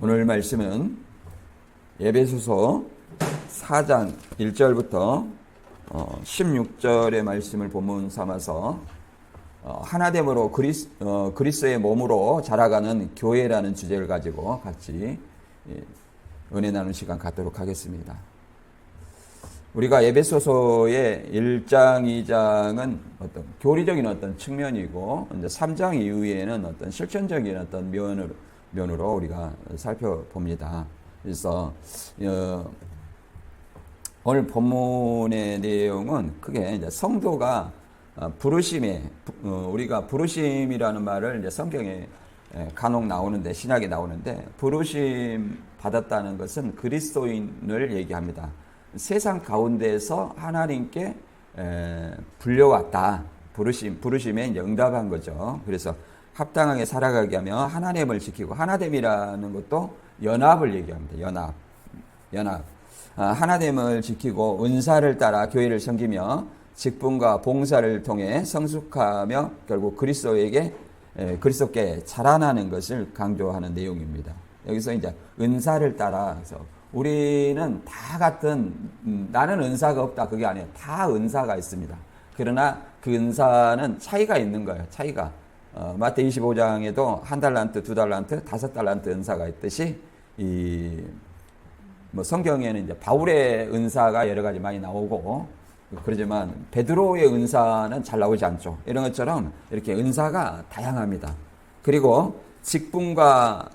오늘 말씀은 에베소서 4장 1절부터 16절의 말씀을 본문 삼아서 하나됨으로 그리스도의 몸으로 자라가는 교회라는 주제를 가지고 같이 은혜 나누는 시간 갖도록 하겠습니다. 우리가 에베소서의 1장, 2장은 어떤 교리적인 어떤 측면이고, 이제 3장 이후에는 어떤 실천적인 어떤 면으로 우리가 살펴봅니다. 그래서 오늘 본문의 내용은 크게 이제 성도가 부르심에, 우리가 부르심이라는 말을 이제 성경에 간혹 나오는데, 신약에 나오는데, 부르심 받았다는 것은 그리스도인을 얘기합니다. 세상 가운데서 하나님께 불려왔다. 부르심에 이제 응답한 거죠. 그래서 합당하게 살아가게 하며 하나됨을 지키고, 하나됨이라는 것도 연합을 얘기합니다. 연합. 하나됨을 지키고 은사를 따라 교회를 섬기며 직분과 봉사를 통해 성숙하며 결국 그리스도께 자라나는 것을 강조하는 내용입니다. 여기서 이제 은사를 따라, 그래서 우리는 다 같은, 나는 은사가 없다, 그게 아니에요. 다 은사가 있습니다. 그러나 그 은사는 차이가 있는 거예요. 차이가. 마태 25장에도 1달란트, 2달란트, 5달란트 은사가 있듯이, 성경에는 이제 바울의 은사가 여러 가지 많이 나오고, 그러지만 베드로의 은사는 잘 나오지 않죠. 이런 것처럼 이렇게 은사가 다양합니다. 그리고 직분과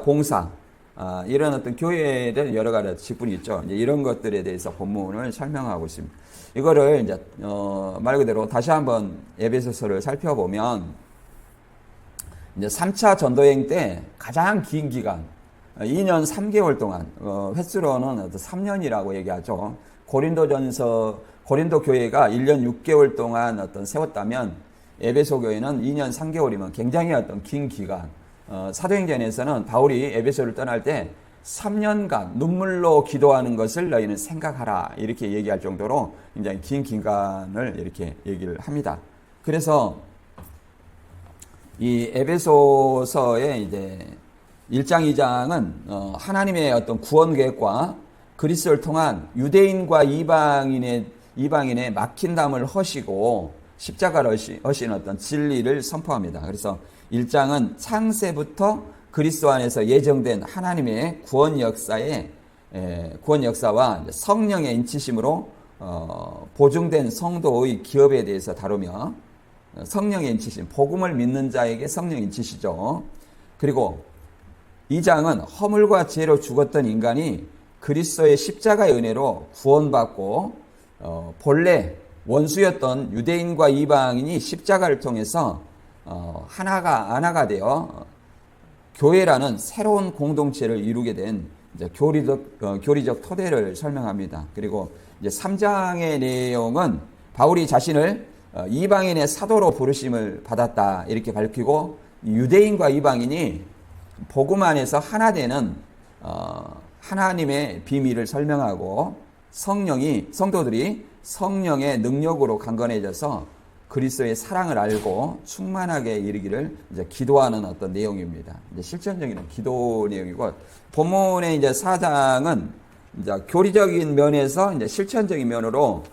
봉사, 이런 어떤 교회에 여러 가지 직분이 있죠. 이제 이런 것들에 대해서 본문을 설명하고 있습니다. 이거를 이제 말 그대로 다시 한번 에베소서를 살펴보면, 이제 3차 전도여행 때 가장 긴 기간, 2년 3개월 동안, 횟수로는 3년이라고 얘기하죠. 고린도 교회가 1년 6개월 동안 세웠다면, 에베소 교회는 2년 3개월이면 굉장히 긴 기간. 사도행전에서는 바울이 에베소를 떠날 때 3년간 눈물로 기도하는 것을 너희는 생각하라, 이렇게 얘기할 정도로 굉장히 긴 기간을 이렇게 얘기를 합니다. 그래서 이 에베소서의 이제 1장, 2장은 하나님의 어떤 구원 계획과 그리스도를 통한 유대인과 이방인의 막힌담을 허시고 십자가를 허신 어떤 진리를 선포합니다. 그래서 1장은 창세부터 그리스도 안에서 예정된 하나님의 구원 역사와 성령의 인치심으로 보증된 성도의 기업에 대해서 다루며, 성령의 인치심, 복음을 믿는 자에게 성령 인치시죠. 그리고 2장은 허물과 죄로 죽었던 인간이 그리스도의 십자가의 은혜로 구원받고, 본래 원수였던 유대인과 이방인이 십자가를 통해서 하나가 되어 교회라는 새로운 공동체를 이루게 된 이제 교리적 토대를 설명합니다. 그리고 이제 3장의 내용은 바울이 자신을 이방인의 사도로 부르심을 받았다, 이렇게 밝히고, 유대인과 이방인이 복음 안에서 하나 되는 하나님의 비밀을 설명하고, 성도들이 성령의 능력으로 강건해져서 그리스도의 사랑을 알고 충만하게 이르기를 이제 기도하는 어떤 내용입니다. 이제 실천적인 기도 내용이고, 본문의 이제 4장은 이제 교리적인 면에서 이제 실천적인 면으로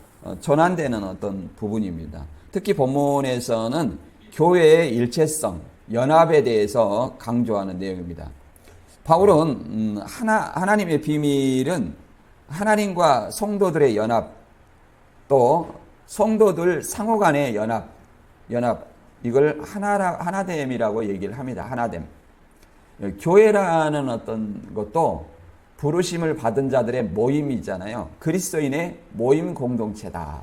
전환되는 어떤 부분입니다. 특히 본문에서는 교회의 일체성, 연합에 대해서 강조하는 내용입니다. 바울은 하나님의 비밀은 하나님과 성도들의 연합, 또 성도들 상호 간의 연합, 이걸 하나됨이라고 얘기를 합니다. 하나됨. 교회라는 어떤 것도 부르심을 받은 자들의 모임이잖아요. 그리스도인의 모임 공동체다.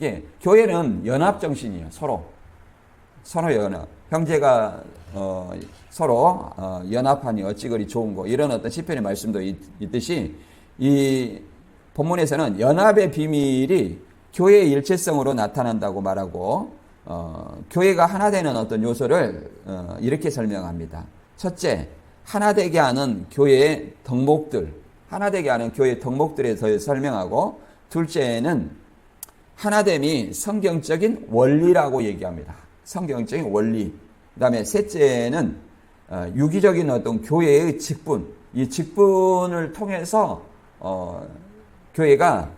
예, 교회는 연합 정신이에요. 서로 연합. 형제가 서로 연합하니 어찌 그리 좋은 거, 이런 어떤 시편의 말씀도 있듯이, 이 본문에서는 연합의 비밀이 교회의 일체성으로 나타난다고 말하고, 교회가 하나 되는 어떤 요소를 이렇게 설명합니다. 첫째, 하나 되게 하는 교회의 덕목들, 덕목들에 대해서 설명하고, 둘째는 하나됨이 성경적인 원리라고 얘기합니다. 성경적인 원리. 그 다음에 셋째는 유기적인 어떤 교회의 직분, 이 직분을 통해서 교회가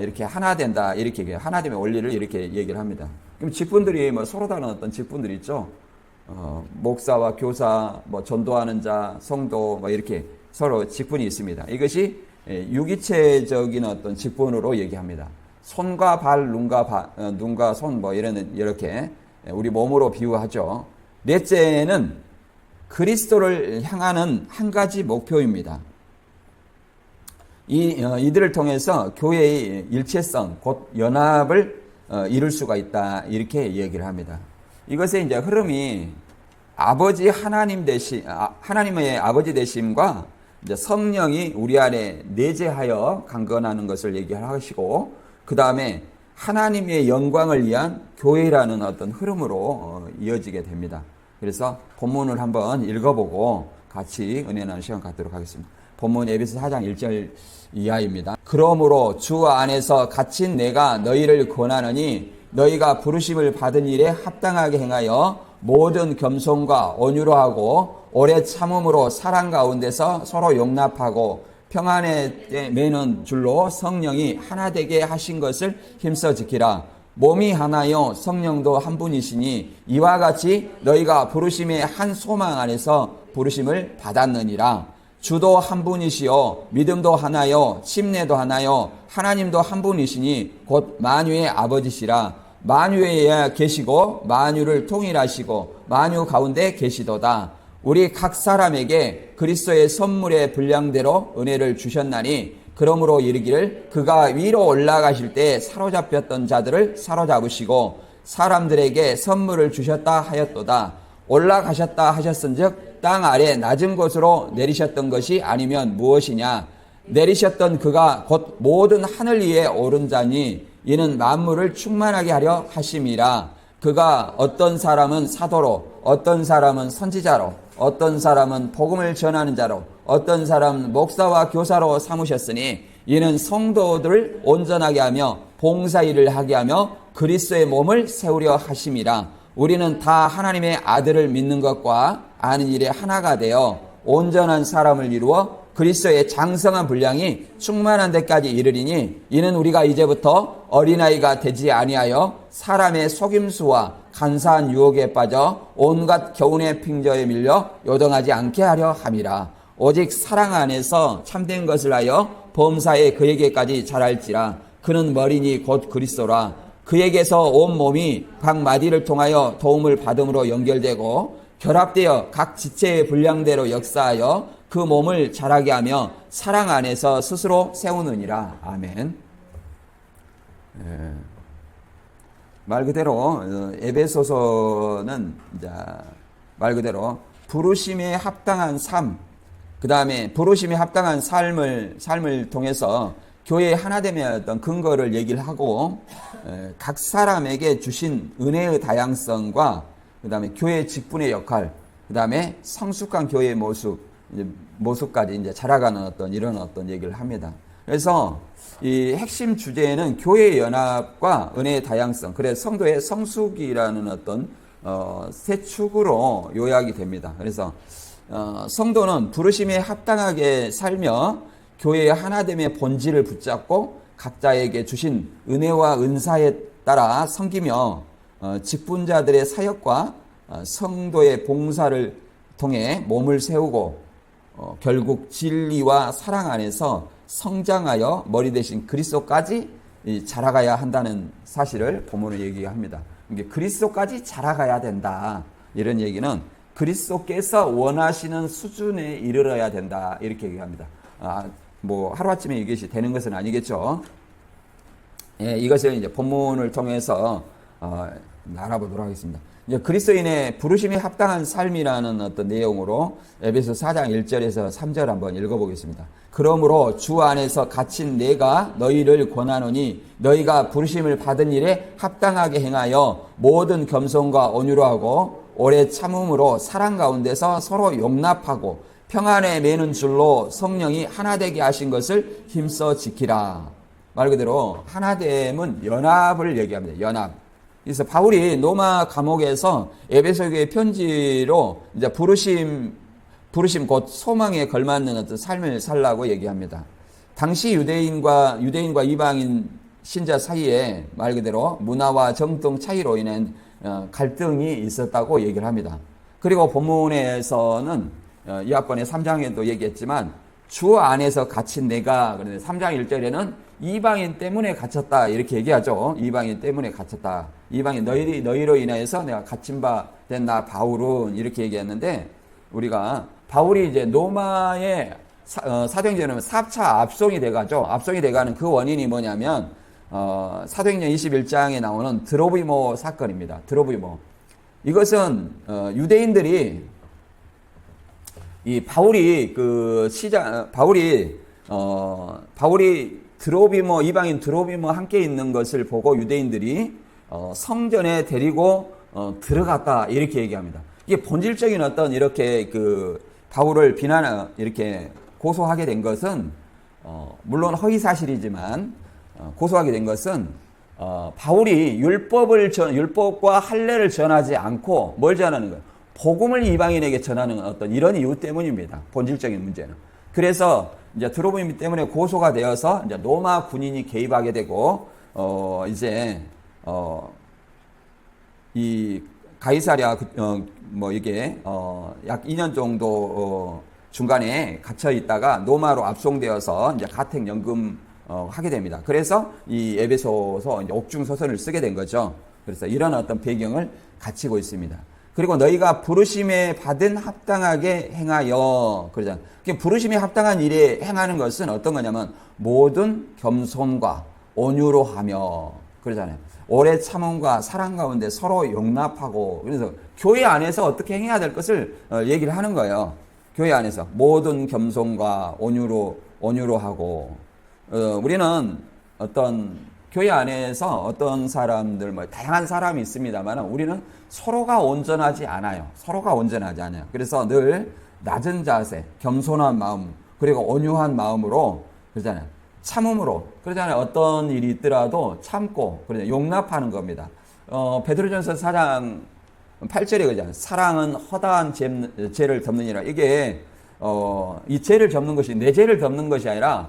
이렇게 하나 된다, 이렇게 얘기해요. 하나됨의 원리를 이렇게 얘기를 합니다. 그럼 직분들이 뭐 서로 다른 어떤 직분들이 있죠. 목사와 교사, 뭐 전도하는 자, 성도, 뭐 이렇게 서로 직분이 있습니다. 이것이 유기체적인 어떤 직분으로 얘기합니다. 손과 발, 눈과 손, 뭐 이렇게 우리 몸으로 비유하죠. 넷째는 그리스도를 향하는 한 가지 목표입니다. 이들을 통해서 교회의 일체성, 곧 연합을 이룰 수가 있다, 이렇게 얘기를 합니다. 이것의 이제 흐름이 아버지 하나님의 아버지 되심과 이제 성령이 우리 안에 내재하여 강건하는 것을 얘기하시고, 그 다음에 하나님의 영광을 위한 교회라는 어떤 흐름으로 이어지게 됩니다. 그래서 본문을 한번 읽어보고 같이 은혜 나누는 시간 갖도록 하겠습니다. 본문 에베소 4장 1절 이하입니다. 그러므로 주 안에서 갇힌 내가 너희를 권하노니 너희가 부르심을 받은 일에 합당하게 행하여 모든 겸손과 온유로 하고 오래 참음으로 사랑 가운데서 서로 용납하고 평안에 매는 줄로 성령이 하나 되게 하신 것을 힘써 지키라. 몸이 하나요 성령도 한 분이시니 이와 같이 너희가 부르심의 한 소망 안에서 부르심을 받았느니라. 주도 한 분이시요 믿음도 하나요 침례도 하나요 하나님도 한 분이시니 곧 만유의 아버지시라. 만유에 계시고 만유를 통일하시고 만유 가운데 계시도다. 우리 각 사람에게 그리스도의 선물의 분량대로 은혜를 주셨나니 그러므로 이르기를 그가 위로 올라가실 때 사로잡혔던 자들을 사로잡으시고 사람들에게 선물을 주셨다 하였도다. 올라가셨다 하셨은즉 땅 아래 낮은 곳으로 내리셨던 것이 아니면 무엇이냐. 내리셨던 그가 곧 모든 하늘 위에 오른 자니 이는 만물을 충만하게 하려 하심이라. 그가 어떤 사람은 사도로 어떤 사람은 선지자로 어떤 사람은 복음을 전하는 자로 어떤 사람은 목사와 교사로 삼으셨으니 이는 성도들을 온전하게 하며 봉사일을 하게 하며 그리스도의 몸을 세우려 하심이라. 우리는 다 하나님의 아들을 믿는 것과 아는 일에 하나가 되어 온전한 사람을 이루어 그리스도의 장성한 분량이 충만한 데까지 이르리니 이는 우리가 이제부터 어린아이가 되지 아니하여 사람의 속임수와 간사한 유혹에 빠져 온갖 교훈의 핑저에 밀려 요동하지 않게 하려 함이라. 오직 사랑 안에서 참된 것을 하여 범사에 그에게까지 자랄지라. 그는 머리니 곧 그리스도라. 그에게서 온 몸이 각 마디를 통하여 도움을 받음으로 연결되고 결합되어 각 지체의 분량대로 역사하여 그 몸을 자라게 하며 사랑 안에서 스스로 세우느니라. 아멘. 말 그대로 에베소서는 말 그대로 부르심에 합당한 삶, 그 다음에 부르심에 합당한 삶을 통해서 교회의 하나됨의 어떤 근거를 얘기를 하고 각 사람에게 주신 은혜의 다양성과 그 다음에 교회 직분의 역할, 그 다음에 성숙한 교회의 모습까지 이제 자라가는 이런 얘기를 합니다. 그래서 이 핵심 주제는 교회의 연합과 은혜의 다양성, 그래서 성도의 성숙이라는 세 축으로 요약이 됩니다. 그래서 성도는 부르심에 합당하게 살며 교회의 하나됨의 본질을 붙잡고 각자에게 주신 은혜와 은사에 따라 섬기며 직분자들의 사역과 성도의 봉사를 통해 몸을 세우고 결국 진리와 사랑 안에서 성장하여 머리 대신 그리스도까지 자라가야 한다는 사실을 본문을 얘기합니다. 이게 그리스도까지 자라가야 된다. 이런 얘기는 그리스도께서 원하시는 수준에 이르러야 된다. 이렇게 얘기합니다. 뭐 하루아침에 이것이 되는 것은 아니겠죠. 이것을 이제 본문을 통해서 알아보도록 하겠습니다. 이제 그리스도인의 부르심에 합당한 삶이라는 내용으로 에베소 4장 1절에서 3절 한번 읽어보겠습니다. 그러므로 주 안에서 갇힌 내가 너희를 권하노니 너희가 부르심을 받은 일에 합당하게 행하여 모든 겸손과 온유로 하고 오래 참음으로 사랑 가운데서 서로 용납하고 평안에 매는 줄로 성령이 하나 되게 하신 것을 힘써 지키라. 말 그대로 하나됨은 연합을 얘기합니다. 연합. 그래서 바울이 로마 감옥에서 에베소 교회 편지로 이제 부르심 곧 소망에 걸맞는 어떤 삶을 살라고 얘기합니다. 당시 유대인과 이방인 신자 사이에 말 그대로 문화와 정통 차이로 인한 갈등이 있었다고 얘기를 합니다. 그리고 본문에서는 이 앞번에 3장에도 얘기했지만 주 안에서 갇힌 내가, 그런데 3장 1절에는 이방인 때문에 갇혔다 이렇게 얘기하죠. 이방인 때문에 갇혔다. 이방인 너희로 인하여서 내가 갇힌 바 된 나 바울은 이렇게 얘기했는데, 우리가 바울이 이제 로마의 사도행전은 4차 압송이 돼가죠. 압송이 돼가는 그 원인이 뭐냐면 사도행전 21장에 나오는 드로비모 사건입니다. 드로비모. 이것은 유대인들이 이 바울이 드로비모, 이방인 드로비모 함께 있는 것을 보고 유대인들이 성전에 데리고 들어갔다 이렇게 얘기합니다. 이게 본질적인 어떤 이렇게 바울을 이렇게 고소하게 된 것은 물론 허위 사실이지만 고소하게 된 것은 바울이 율법과 할례를 전하지 않고 뭘 전하는 거예요? 복음을 이방인에게 전하는 어떤 이런 이유 때문입니다. 본질적인 문제는. 그래서 이제 드로비모 때문에 고소가 되어서 이제 로마 군인이 개입하게 되고 이 가이사랴 이게 약 2년 정도 중간에 갇혀 있다가 로마로 압송되어서 이제 가택 연금 하게 됩니다. 그래서 이 에베소서 옥중 서선을 쓰게 된 거죠. 그래서 이런 어떤 배경을 갖추고 있습니다. 그리고 너희가 부르심에 받은 합당하게 행하여 그러잖아요. 부르심에 합당한 일에 행하는 것은 어떤 거냐면 모든 겸손과 온유로 하며 그러잖아요. 오래 참음과 사랑 가운데 서로 용납하고, 그래서 교회 안에서 어떻게 행해야 될 것을 얘기를 하는 거예요. 교회 안에서 모든 겸손과 온유로 하고, 우리는 어떤 교회 안에서 어떤 사람들 다양한 사람이 있습니다만 우리는 서로가 온전하지 않아요. 그래서 늘 낮은 자세, 겸손한 마음, 그리고 온유한 마음으로 그러잖아요. 참음으로 그러잖아요. 어떤 일이 있더라도 참고 용납하는 겁니다. 베드로전서 4장 8절에 그러잖아요. 사랑은 허다한 죄를 덮느니라. 이게 이 죄를 덮는 것이 내 죄를 덮는 것이 아니라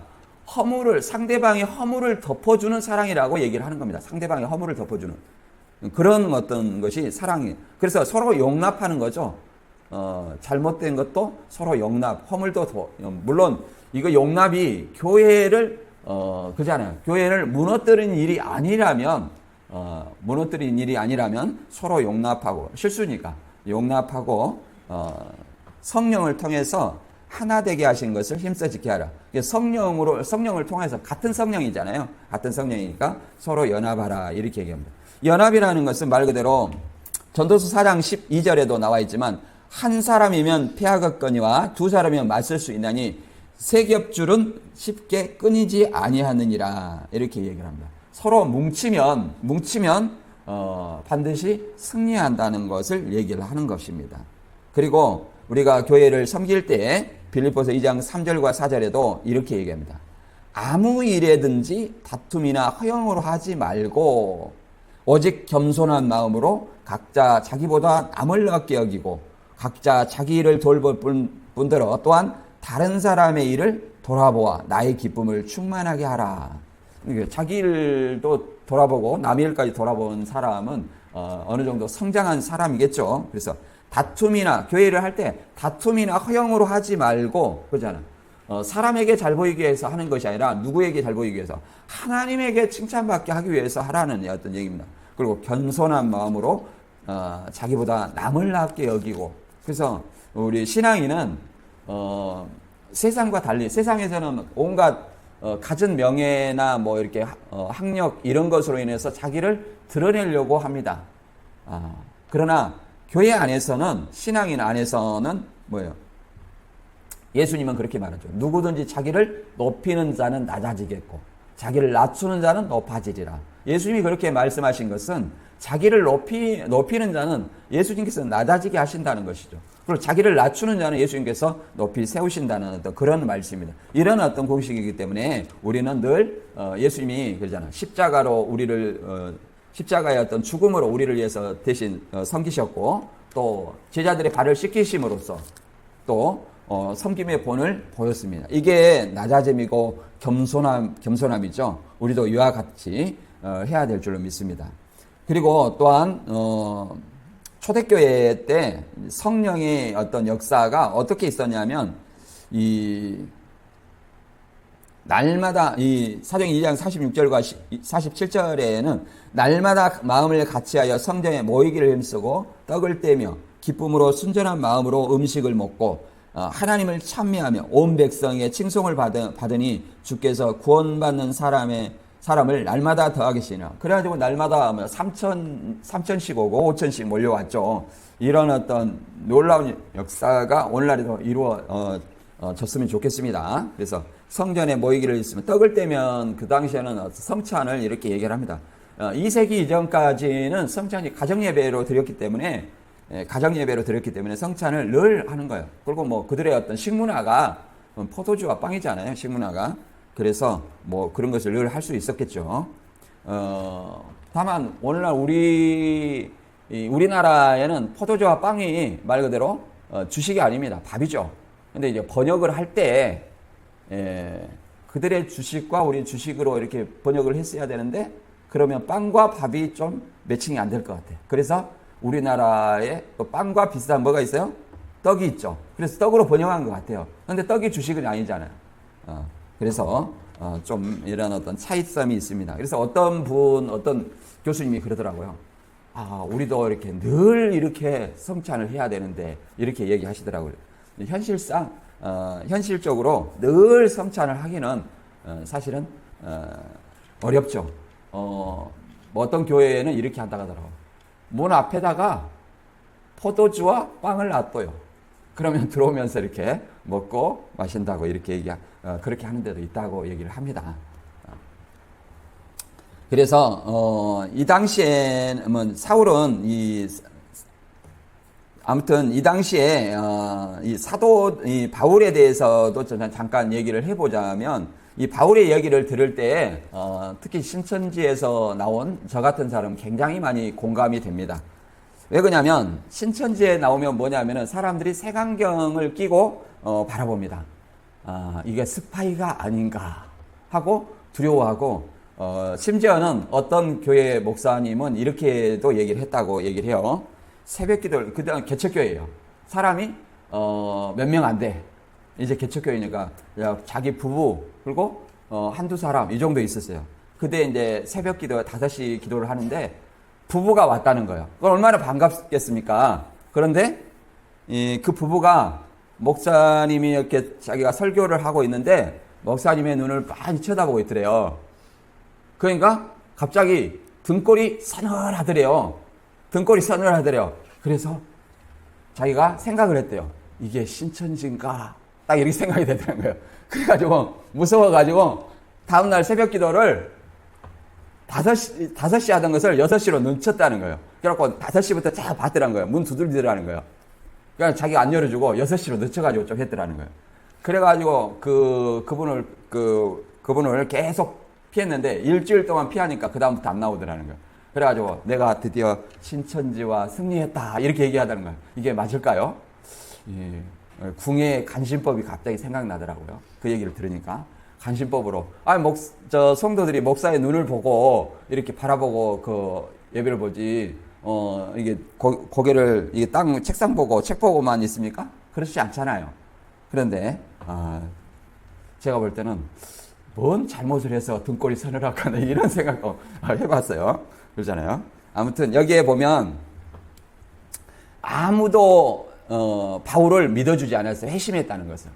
상대방의 허물을 덮어주는 사랑이라고 얘기를 하는 겁니다. 상대방의 허물을 덮어주는 그런 어떤 것이 사랑이에요. 그래서 서로 용납하는 거죠. 잘못된 것도 서로 용납, 허물도 물론 이거 용납이 교회를 그잖아요. 교회를 무너뜨리는 일이 아니라면 서로 용납하고, 실수니까 용납하고 성령을 통해서 하나 되게 하신 것을 힘써 지켜야 하라. 성령을 통해서 같은 성령이잖아요. 같은 성령이니까 서로 연합하라 이렇게 얘기합니다. 연합이라는 것은 말 그대로 전도서 4장 12절에도 나와 있지만 한 사람이면 패하겠거니와 두 사람이면 맞설 수 있나니 세 겹줄은 쉽게 끊이지 아니하느니라 이렇게 얘기를 합니다. 서로 뭉치면 반드시 승리한다는 것을 얘기를 하는 것입니다. 그리고 우리가 교회를 섬길 때 빌립보서 2장 3절과 4절에도 이렇게 얘기합니다. 아무 일에든지 다툼이나 허영으로 하지 말고 오직 겸손한 마음으로 각자 자기보다 남을 낫게 여기고 각자 자기 일을 돌볼 뿐더러 또한 다른 사람의 일을 돌아보아 나의 기쁨을 충만하게 하라. 자기 일도 돌아보고 남의 일까지 돌아본 사람은 어느 정도 성장한 사람이겠죠. 그래서 교회를 할 때 다툼이나 허영으로 하지 말고 그러잖아. 사람에게 잘 보이기 위해서 하는 것이 아니라 누구에게 잘 보이기 위해서 하나님에게 칭찬받게 하기 위해서 하라는 어떤 얘기입니다. 그리고 겸손한 마음으로 자기보다 남을 낫게 여기고, 그래서 우리 신앙인은 세상과 달리 세상에서는 온갖 갖은 명예나 이렇게 학력 이런 것으로 인해서 자기를 드러내려고 합니다. 그러나 교회 안에서는, 신앙인 안에서는 뭐예요? 예수님은 그렇게 말하죠. 누구든지 자기를 높이는 자는 낮아지겠고 자기를 낮추는 자는 높아지리라. 예수님이 그렇게 말씀하신 것은 자기를 높이는 자는 예수님께서 낮아지게 하신다는 것이죠. 그리고 자기를 낮추는 자는 예수님께서 높이 세우신다는 어떤 그런 말씀입니다. 이런 어떤 공식이기 때문에 우리는 늘 예수님이 그러잖아요. 십자가로 우리를 십자가의 어떤 죽음으로 우리를 위해서 대신 섬기셨고, 또 제자들의 발을 씻기심으로써 또 섬김의 본을 보였습니다. 이게 낮아짐이고 겸손함이죠. 우리도 이와 같이 해야 될 줄로 믿습니다. 그리고 또한 초대교회 때 성령의 어떤 역사가 어떻게 있었냐면, 날마다 이 사도행 2장 46절과 47절에는 날마다 마음을 같이하여 성전에 모이기를 힘쓰고 떡을 떼며 기쁨으로 순전한 마음으로 음식을 먹고 하나님을 찬미하며 온 백성의 칭송을 받으니 주께서 구원받는 사람을 날마다 더하시니라. 그래가지고 날마다 3천씩 오고 5천씩 몰려왔죠. 이런 어떤 놀라운 역사가 오늘날에도 이루어졌으면 좋겠습니다. 그래서 성전에 모이기를 했으면, 떡을 떼면 그 당시에는 성찬을 이렇게 얘기를 합니다. 2세기 이전까지는 성찬이 가정예배로 드렸기 때문에 성찬을 늘 하는 거예요. 그리고 뭐 그들의 어떤 식문화가 포도주와 빵이잖아요, 식문화가. 그래서 뭐 그런 것을 늘 할 수 있었겠죠. 다만 오늘날 우리나라에는 포도주와 빵이 말 그대로 주식이 아닙니다. 밥이죠. 근데 이제 번역을 할 때 그들의 주식과 우리 주식으로 이렇게 번역을 했어야 되는데, 그러면 빵과 밥이 좀 매칭이 안 될 것 같아요. 그래서 우리나라에 빵과 비슷한 뭐가 있어요? 떡이 있죠. 그래서 떡으로 번역한 것 같아요. 그런데 떡이 주식은 아니잖아요. 그래서 좀 이런 어떤 차이점이 있습니다. 그래서 어떤 교수님이 그러더라고요. 우리도 이렇게 늘 이렇게 성찬을 해야 되는데, 이렇게 얘기하시더라고요. 현실적으로 늘 성찬을 하기는 사실은 어렵죠. 뭐 어떤 교회에는 이렇게 한다고 하더라고요. 문 앞에다가 포도주와 빵을 놔둬요. 그러면 들어오면서 이렇게 먹고 마신다고 이렇게 그렇게 하는 데도 있다고 얘기를 합니다. 그래서 이 당시에는 사울은 아무튼 이 당시에 이 사도 바울에 대해서도 잠깐 얘기를 해보자면, 이 바울의 얘기를 들을 때 특히 신천지에서 나온 저 같은 사람 굉장히 많이 공감이 됩니다. 왜 그러냐면, 신천지에 나오면 뭐냐면은 사람들이 색안경을 끼고 바라봅니다. 이게 스파이가 아닌가 하고 두려워하고, 심지어는 어떤 교회 목사님은 이렇게도 얘기를 했다고 얘기를 해요. 새벽기도, 그다음 개척교회예요. 사람이 몇 명 안 돼. 이제 개척교회니까 자기 부부 그리고 한두 사람 이 정도 있었어요. 그때 이제 새벽기도 5시 기도를 하는데 부부가 왔다는 거예요. 그건 얼마나 반갑겠습니까? 그런데 그 부부가 목사님이 이렇게 자기가 설교를 하고 있는데 목사님의 눈을 많이 쳐다보고 있더래요. 그러니까 갑자기 등골이 서늘하더래요. 그래서 자기가 생각을 했대요. 이게 신천지인가? 딱 이렇게 생각이 되더라는 거예요. 그래가지고 무서워가지고 다음날 새벽 기도를 5시 하던 것을 6시로 늦췄다는 거예요. 그래갖고 5시부터 쫙 봤더라는 거예요. 문 두들기더라는 거예요. 그러니까 자기가 안 열어주고 6시로 늦춰가지고 좀 했더라는 거예요. 그래가지고 그분을 계속 피했는데 일주일 동안 피하니까 그다음부터 안 나오더라는 거예요. 그래가지고 내가 드디어 신천지와 승리했다 이렇게 얘기하다는 거예요. 이게 맞을까요? 예. 궁예 간신법이 갑자기 생각나더라고요. 그 얘기를 들으니까. 간신법으로. 성도들이 목사의 눈을 보고 이렇게 바라보고 그 예배를 보지, 이게 고개를 이게 책상 보고 책 보고만 있습니까? 그렇지 않잖아요. 그런데, 제가 볼 때는 뭔 잘못을 해서 등골이 서늘하거나 이런 생각도 해봤어요. 그러잖아요. 아무튼 여기에 보면 아무도 바울을 믿어주지 않았어요. 회심했다는 것을.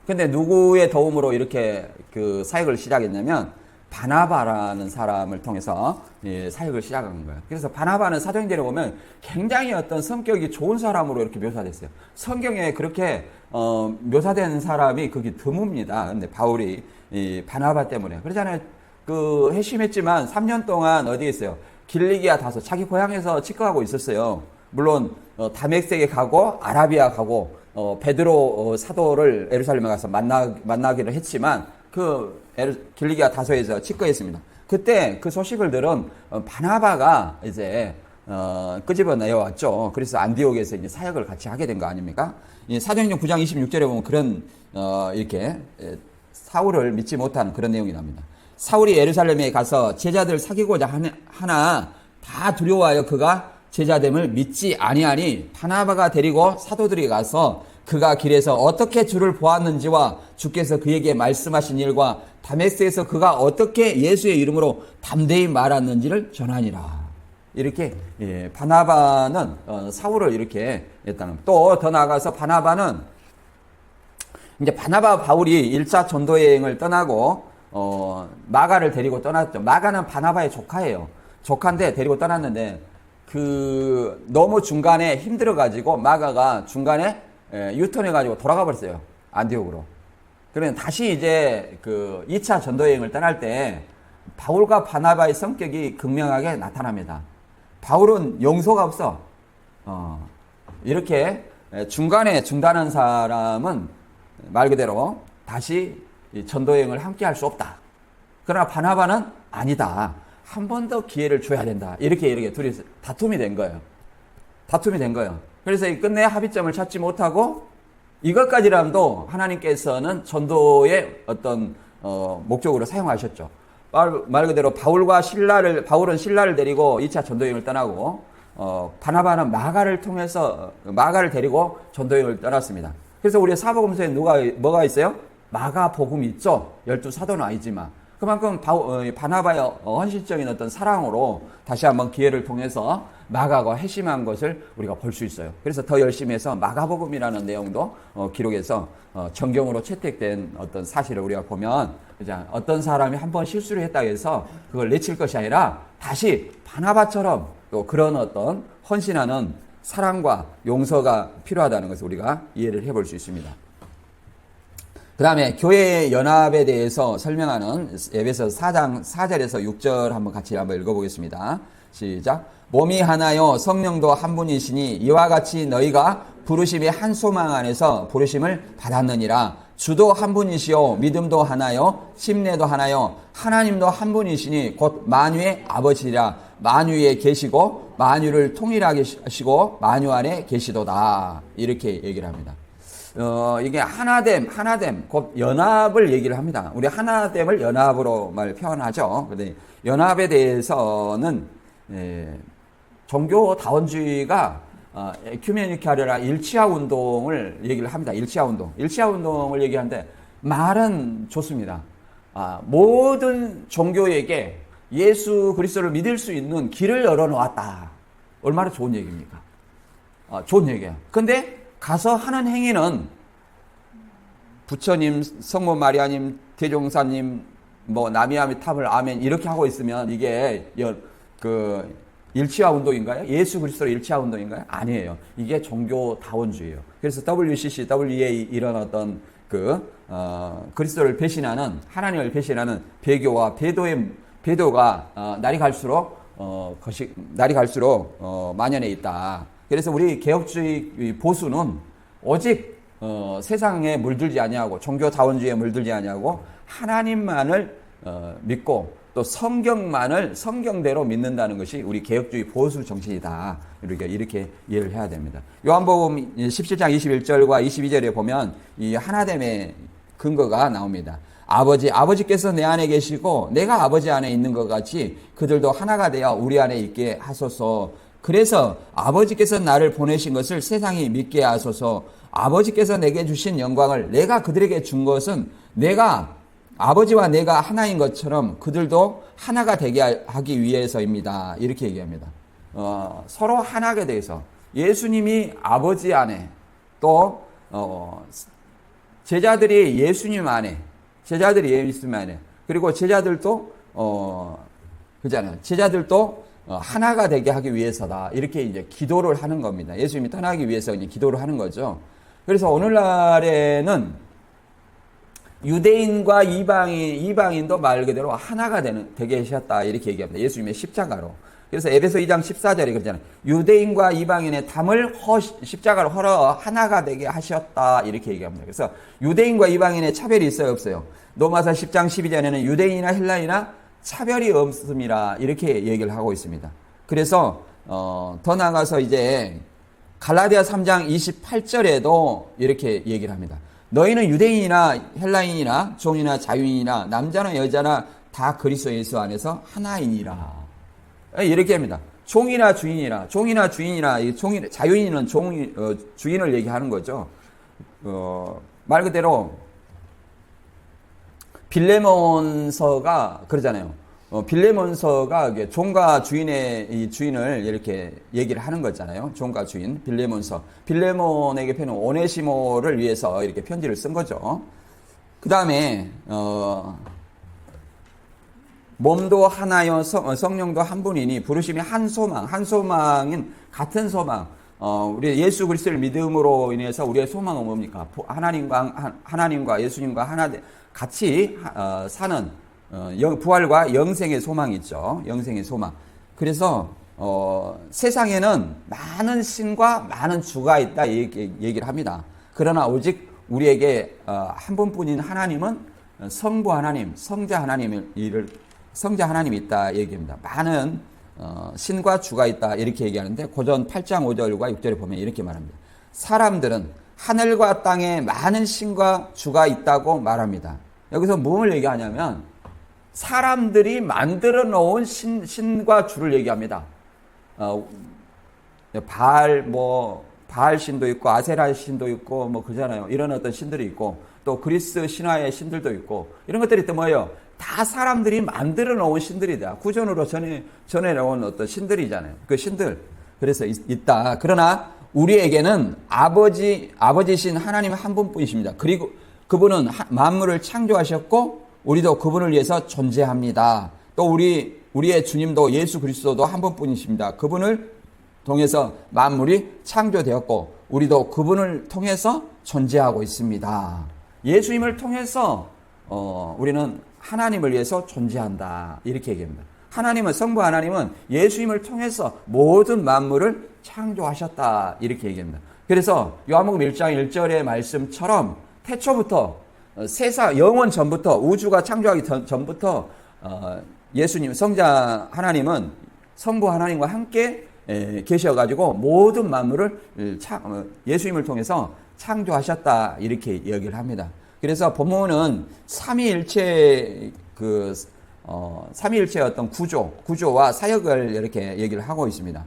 근데 누구의 도움으로 이렇게 그 사역을 시작했냐면 바나바라는 사람을 통해서 사역을 시작한 거예요. 그래서 바나바는 사도행전에 보면 굉장히 어떤 성격이 좋은 사람으로 이렇게 묘사됐어요. 성경에 그렇게 묘사된 사람이 그게 드뭅니다. 근데 바울이 바나바 때문에 그러잖아요. 그 회심했지만 3년 동안 어디에 있어요? 길리기아 다소 자기 고향에서 치과하고 있었어요. 물론 다메섹에 가고 아라비아 가고 베드로 사도를 예루살렘에 가서 만나기를 했지만 그 길리기아 다소에서 치과했습니다. 그때 그 소식을 들은 바나바가 이제 끄집어내어 왔죠. 그래서 안디옥에서 이제 사역을 같이 하게 된 거 아닙니까? 사도행전 9장 26절에 보면 그런 이렇게 사울을 믿지 못하는 그런 내용이 납니다. 사울이 예루살렘에 가서 제자들 사귀고자 하나 다 두려워하여 그가 제자됨을 믿지 아니하니 바나바가 데리고 사도들이 가서 그가 길에서 어떻게 주를 보았는지와 주께서 그에게 말씀하신 일과 다메섹에서 그가 어떻게 예수의 이름으로 담대히 말았는지를 전하니라. 이렇게 바나바는 사울을 이렇게 했다는. 또 더 나아가서 바나바는 이제 바나바 바울이 1차 전도 여행을 떠나고 마가를 데리고 떠났죠. 마가는 바나바의 조카예요. 조카인데 데리고 떠났는데 너무 중간에 힘들어가지고 마가가 중간에 유턴해가지고 돌아가 버렸어요. 안디옥으로. 그러면 다시 이제 2차 전도 여행을 떠날 때 바울과 바나바의 성격이 극명하게 나타납니다. 바울은 용서가 없어. 이렇게 중간에 중단한 사람은 말 그대로 다시 전도 여행을 함께 할 수 없다. 그러나 바나바는 아니다. 한 번 더 기회를 줘야 된다. 이렇게 둘이 다툼이 된 거예요. 그래서 끝내 합의점을 찾지 못하고 이것까지라도 하나님께서는 전도의 어떤 목적으로 사용하셨죠. 말 그대로 바울은 신라를 데리고 2차 전도여행을 떠나고 바나바는 마가를 데리고 전도여행을 떠났습니다. 그래서 우리 사복음서에 뭐가 있어요? 마가복음이 있죠. 12사도는 아니지만 그만큼 바나바의 헌신적인 어떤 사랑으로 다시 한번 기회를 통해서 마가가 회심한 것을 우리가 볼 수 있어요. 그래서 더 열심히 해서 마가복음이라는 내용도 기록해서 정경으로 채택된 어떤 사실을 우리가 보면 어떤 사람이 한번 실수를 했다고 해서 그걸 내칠 것이 아니라 다시 바나바처럼 또 그런 어떤 헌신하는 사랑과 용서가 필요하다는 것을 우리가 이해를 해볼 수 있습니다. 그 다음에 교회의 연합에 대해서 설명하는 에베소서 4장 4절에서 6절 한번 같이 읽어보겠습니다. 시작. 몸이 하나요 성령도 한 분이시니 이와 같이 너희가 부르심의 한 소망 안에서 부르심을 받았느니라. 주도 한 분이시요 믿음도 하나요 심례도 하나요 하나님도 한 분이시니 곧 만유의 아버지라. 만유에 계시고 만유를 통일하게 하시고 만유 안에 계시도다. 이렇게 얘기를 합니다. 이게 하나됨, 곧 연합을 얘기를 합니다. 우리 하나됨을 연합으로 표현하죠. 근데 연합에 대해서는, 종교다원주의가, 에큐메니카르라 일치화 운동을 얘기를 합니다. 일치화 운동을 얘기하는데, 말은 좋습니다. 모든 종교에게 예수 그리스도를 믿을 수 있는 길을 열어놓았다. 얼마나 좋은 얘기입니까? 좋은 얘기예요. 근데, 가서 하는 행위는 부처님, 성모 마리아님, 대종사님, 나미아미 탑을 아멘 이렇게 하고 있으면 이게 일치화 운동인가요? 예수 그리스도 일치화 운동인가요? 아니에요. 이게 종교다원주의예요. 그래서 WCC, WEA 이런 어떤 그리스도를 배신하는 하나님을 배신하는 배교와 배도가 날이 갈수록 만연해 있다. 그래서 우리 개혁주의 보수는 오직 세상에 물들지 아니하고 종교다원주의에 물들지 아니하고 하나님만을 믿고 또 성경대로 믿는다는 것이 우리 개혁주의 보수 정신이다. 이렇게 이해를 해야 됩니다. 요한복음 17장 21절과 22절에 보면 이 하나됨의 근거가 나옵니다. 아버지께서 내 안에 계시고 내가 아버지 안에 있는 것 같이 그들도 하나가 되어 우리 안에 있게 하소서. 그래서 아버지께서 나를 보내신 것을 세상이 믿게 하소서. 아버지께서 내게 주신 영광을 내가 그들에게 준 것은 아버지와 내가 하나인 것처럼 그들도 하나가 되게 하기 위해서입니다. 이렇게 얘기합니다. 서로 하나가 돼서 예수님이 아버지 안에 또 제자들이 예수님 안에 그리고 제자들도 하나가 되게 하기 위해서다. 이렇게 이제 기도를 하는 겁니다. 예수님이 떠나기 위해서 이제 기도를 하는 거죠. 그래서 오늘날에는 유대인과 이방인도 말 그대로 하나가 되게 하셨다. 이렇게 얘기합니다. 예수님의 십자가로. 그래서 에베소 2장 14절에 그러잖아요. 유대인과 이방인의 담을 십자가로 헐어 하나가 되게 하셨다. 이렇게 얘기합니다. 그래서 유대인과 이방인의 차별이 있어요, 없어요? 로마서 10장 12절에는 유대인이나 헬라이나 차별이 없음이라 이렇게 얘기를 하고 있습니다. 그래서 더 나아가서 이제 갈라디아 3장 28절에도 이렇게 얘기를 합니다. 너희는 유대인이나 헬라인이나 종이나 자유인이나 남자나 여자나 다 그리스도 예수 안에서 하나이니라. 이렇게 합니다. 종이나 주인이나 자유인은 주인을 얘기하는 거죠. 말 그대로 빌레몬서가 그러잖아요. 빌레몬서가 종과 주인의 이 주인을 이렇게 얘기를 하는 거잖아요. 종과 주인, 빌레몬서. 빌레몬에게 편은 오네시모를 위해서 이렇게 편지를 쓴 거죠. 그 다음에, 몸도 하나요, 성령도 한 분이니 부르심이 한 소망인 같은 소망. 우리 예수 그리스도를 믿음으로 인해서 우리의 소망은 뭡니까? 하나님과 예수님과 하나 같이 사는 부활과 영생의 소망이 있죠. 영생의 소망. 그래서 세상에는 많은 신과 많은 주가 있다 얘기를 합니다. 그러나 오직 우리에게 한 분뿐인 하나님은 성부 하나님, 성자 하나님이 있다 얘기합니다. 많은 신과 주가 있다 이렇게 얘기하는데 고전 8장 5절과 6절에 보면 이렇게 말합니다. 사람들은 하늘과 땅에 많은 신과 주가 있다고 말합니다. 여기서 무엇을 얘기하냐면 사람들이 만들어 놓은 신과 주를 얘기합니다. 바알 신도 있고 아세라 신도 있고 뭐 그잖아요. 이런 어떤 신들이 있고 또 그리스 신화의 신들도 있고 이런 것들이 또 뭐예요? 다 사람들이 만들어 놓은 신들이다. 구전으로 전해놓은 어떤 신들이잖아요. 그 신들. 그래서 있다. 그러나 우리에게는 아버지신 하나님 한 분뿐이십니다. 그리고 그분은 만물을 창조하셨고 우리도 그분을 위해서 존재합니다. 또 우리의 주님도 예수 그리스도도 한 분뿐이십니다. 그분을 통해서 만물이 창조되었고 우리도 그분을 통해서 존재하고 있습니다. 예수님을 통해서 우리는 하나님을 위해서 존재한다. 이렇게 얘기합니다. 성부 하나님은 예수님을 통해서 모든 만물을 창조하셨다. 이렇게 얘기합니다. 그래서 요한복음 1장 1절의 말씀처럼 태초부터 세상 영원 전부터 우주가 창조하기 전부터 예수님 성자 하나님은 성부 하나님과 함께 계셔가지고 모든 만물을 예수님을 통해서 창조하셨다. 이렇게 얘기를 합니다. 그래서 본문은 삼위일체의 어떤 구조와 사역을 이렇게 얘기를 하고 있습니다.